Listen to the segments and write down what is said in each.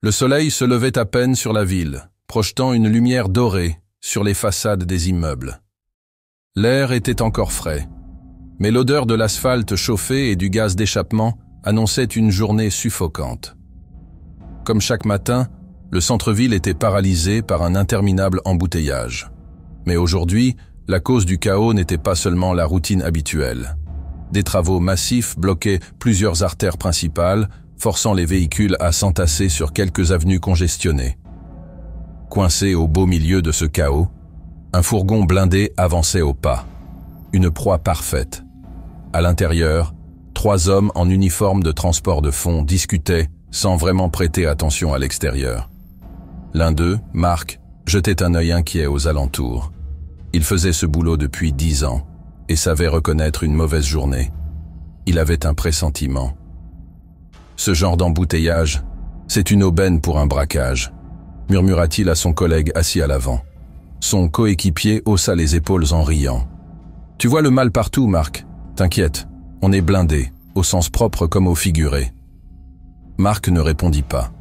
Le soleil se levait à peine sur la ville, projetant une lumière dorée sur les façades des immeubles. L'air était encore frais, mais l'odeur de l'asphalte chauffé et du gaz d'échappement annonçait une journée suffocante. Comme chaque matin, le centre-ville était paralysé par un interminable embouteillage. Mais aujourd'hui, la cause du chaos n'était pas seulement la routine habituelle. Des travaux massifs bloquaient plusieurs artères principales, forçant les véhicules à s'entasser sur quelques avenues congestionnées. Coincé au beau milieu de ce chaos, un fourgon blindé avançait au pas. Une proie parfaite. À l'intérieur, 3 hommes en uniforme de transport de fonds discutaient sans vraiment prêter attention à l'extérieur. L'un d'eux, Marc, jetait un œil inquiet aux alentours. Il faisait ce boulot depuis 10 ans et savait reconnaître une mauvaise journée. Il avait un pressentiment. Ce genre d'embouteillage, c'est une aubaine pour un braquage, murmura-t-il à son collègue assis à l'avant. Son coéquipier haussa les épaules en riant. Tu vois le mal partout, Marc. T'inquiète, on est blindé, au sens propre comme au figuré. Marc ne répondit pas.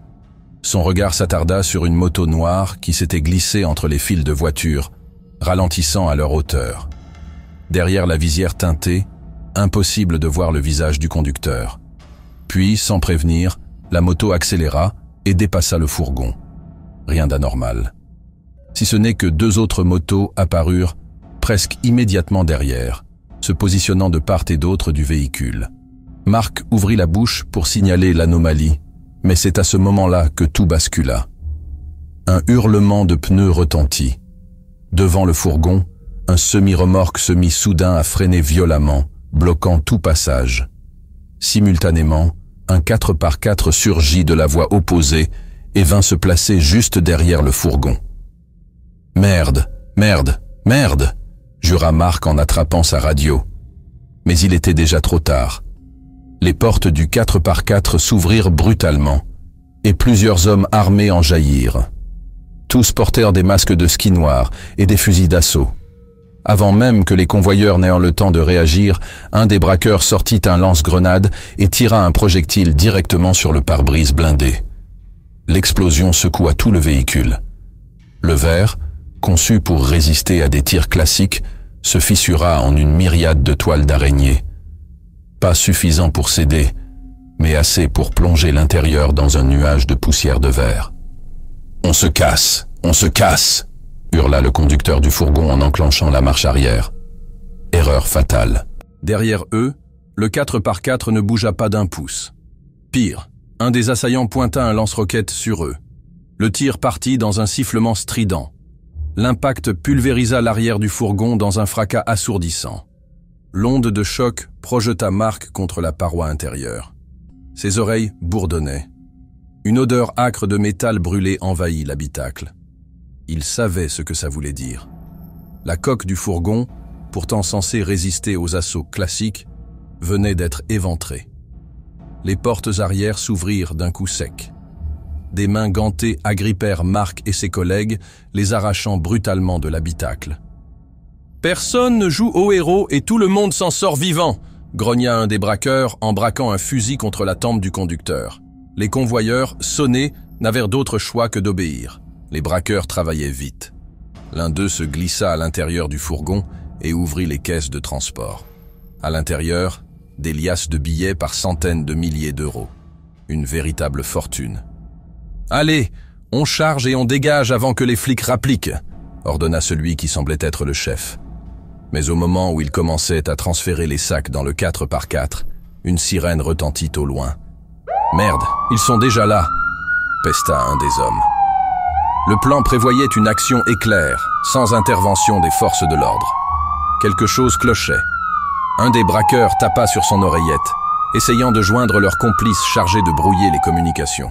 Son regard s'attarda sur une moto noire qui s'était glissée entre les files de voitures, ralentissant à leur hauteur. Derrière la visière teintée, impossible de voir le visage du conducteur. Puis, sans prévenir, la moto accéléra et dépassa le fourgon. Rien d'anormal. Si ce n'est que 2 autres motos apparurent presque immédiatement derrière, se positionnant de part et d'autre du véhicule. Marc ouvrit la bouche pour signaler l'anomalie, mais c'est à ce moment-là que tout bascula. Un hurlement de pneus retentit. Devant le fourgon, un semi-remorque se mit soudain à freiner violemment, bloquant tout passage. Simultanément, un 4x4 surgit de la voie opposée et vint se placer juste derrière le fourgon. « Merde, merde, merde !» jura Marc en attrapant sa radio. Mais il était déjà trop tard. Les portes du 4x4 s'ouvrirent brutalement et plusieurs hommes armés en jaillirent. Tous portèrent des masques de ski noirs et des fusils d'assaut. Avant même que les convoyeurs n'aient le temps de réagir, un des braqueurs sortit un lance-grenade et tira un projectile directement sur le pare-brise blindé. L'explosion secoua tout le véhicule. Le verre, conçu pour résister à des tirs classiques, se fissura en une myriade de toiles d'araignée. Pas suffisant pour céder, mais assez pour plonger l'intérieur dans un nuage de poussière de verre. « On se casse, on se casse !» hurla le conducteur du fourgon en enclenchant la marche arrière. Erreur fatale. Derrière eux, le 4x4 ne bougea pas d'un pouce. Pire, un des assaillants pointa un lance-roquette sur eux. Le tir partit dans un sifflement strident. L'impact pulvérisa l'arrière du fourgon dans un fracas assourdissant. L'onde de choc projeta Marc contre la paroi intérieure. Ses oreilles bourdonnaient. Une odeur âcre de métal brûlé envahit l'habitacle. Il savait ce que ça voulait dire. La coque du fourgon, pourtant censée résister aux assauts classiques, venait d'être éventrée. Les portes arrière s'ouvrirent d'un coup sec. Des mains gantées agrippèrent Marc et ses collègues, les arrachant brutalement de l'habitacle. « Personne ne joue au héros et tout le monde s'en sort vivant !» grogna un des braqueurs en braquant un fusil contre la tempe du conducteur. Les convoyeurs, sonnés, n'avaient d'autre choix que d'obéir. Les braqueurs travaillaient vite. L'un d'eux se glissa à l'intérieur du fourgon et ouvrit les caisses de transport. À l'intérieur, des liasses de billets par centaines de milliers d'euros. Une véritable fortune. « Allez, on charge et on dégage avant que les flics rappliquent !» ordonna celui qui semblait être le chef. Mais au moment où il commençait à transférer les sacs dans le 4x4, une sirène retentit au loin. « Merde, ils sont déjà là !» pesta un des hommes. Le plan prévoyait une action éclair, sans intervention des forces de l'ordre. Quelque chose clochait. Un des braqueurs tapa sur son oreillette, essayant de joindre leur complice chargé de brouiller les communications.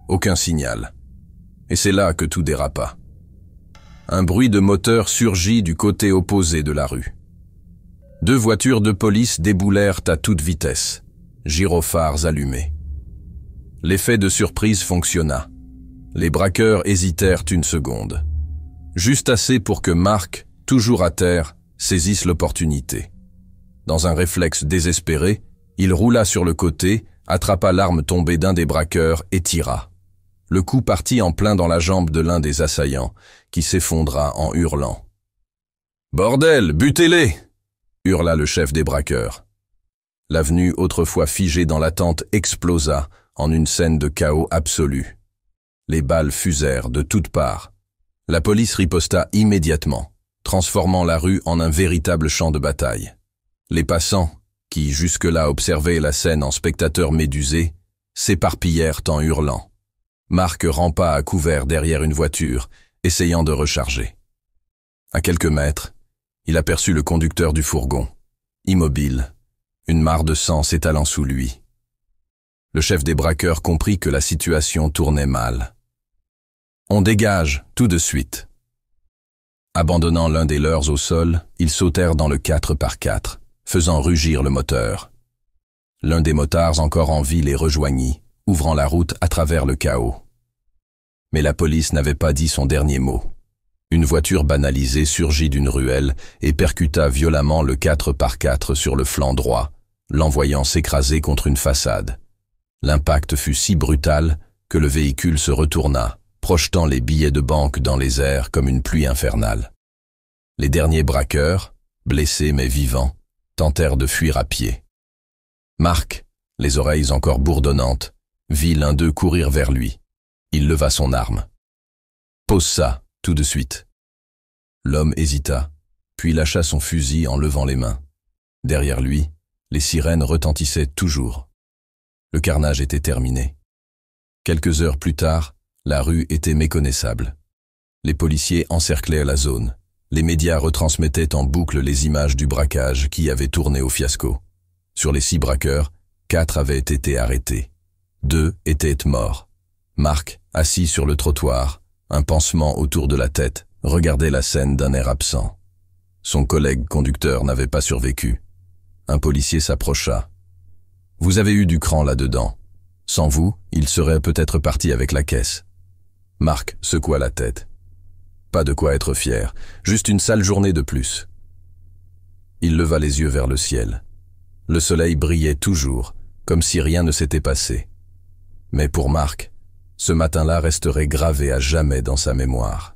Aucun signal. Et c'est là que tout dérapa. Un bruit de moteur surgit du côté opposé de la rue. 2 voitures de police déboulèrent à toute vitesse, gyrophares allumés. L'effet de surprise fonctionna. Les braqueurs hésitèrent une seconde. Juste assez pour que Marc, toujours à terre, saisisse l'opportunité. Dans un réflexe désespéré, il roula sur le côté, attrapa l'arme tombée d'un des braqueurs et tira. Le coup partit en plein dans la jambe de l'un des assaillants, qui s'effondra en hurlant. « Bordel, butez-les » hurla le chef des braqueurs. L'avenue, autrefois figée dans l'attente, explosa en une scène de chaos absolu. Les balles fusèrent de toutes parts. La police riposta immédiatement, transformant la rue en un véritable champ de bataille. Les passants, qui jusque-là observaient la scène en spectateurs médusés, s'éparpillèrent en hurlant. Marc rampa à couvert derrière une voiture, essayant de recharger. À quelques mètres, il aperçut le conducteur du fourgon, immobile, une mare de sang s'étalant sous lui. Le chef des braqueurs comprit que la situation tournait mal. « On dégage, tout de suite !» Abandonnant l'un des leurs au sol, ils sautèrent dans le 4x4, faisant rugir le moteur. L'un des motards encore en vie les rejoignit, ouvrant la route à travers le chaos. Mais la police n'avait pas dit son dernier mot. Une voiture banalisée surgit d'une ruelle et percuta violemment le 4x4 sur le flanc droit, l'envoyant s'écraser contre une façade. L'impact fut si brutal que le véhicule se retourna, projetant les billets de banque dans les airs comme une pluie infernale. Les derniers braqueurs, blessés mais vivants, tentèrent de fuir à pied. Marc, les oreilles encore bourdonnantes, vit l'un d'eux courir vers lui. Il leva son arme. « Pose ça, tout de suite. » L'homme hésita, puis lâcha son fusil en levant les mains. Derrière lui, les sirènes retentissaient toujours. Le carnage était terminé. Quelques heures plus tard, la rue était méconnaissable. Les policiers encerclaient la zone. Les médias retransmettaient en boucle les images du braquage qui avait tourné au fiasco. Sur les 6 braqueurs, 4 avaient été arrêtés. 2 étaient morts. Marc, assis sur le trottoir, un pansement autour de la tête, regardait la scène d'un air absent. Son collègue conducteur n'avait pas survécu. Un policier s'approcha. « Vous avez eu du cran là-dedans. Sans vous, il serait peut-être parti avec la caisse. » Marc secoua la tête. Pas de quoi être fier, juste une sale journée de plus. Il leva les yeux vers le ciel. Le soleil brillait toujours, comme si rien ne s'était passé. Mais pour Marc, ce matin-là resterait gravé à jamais dans sa mémoire.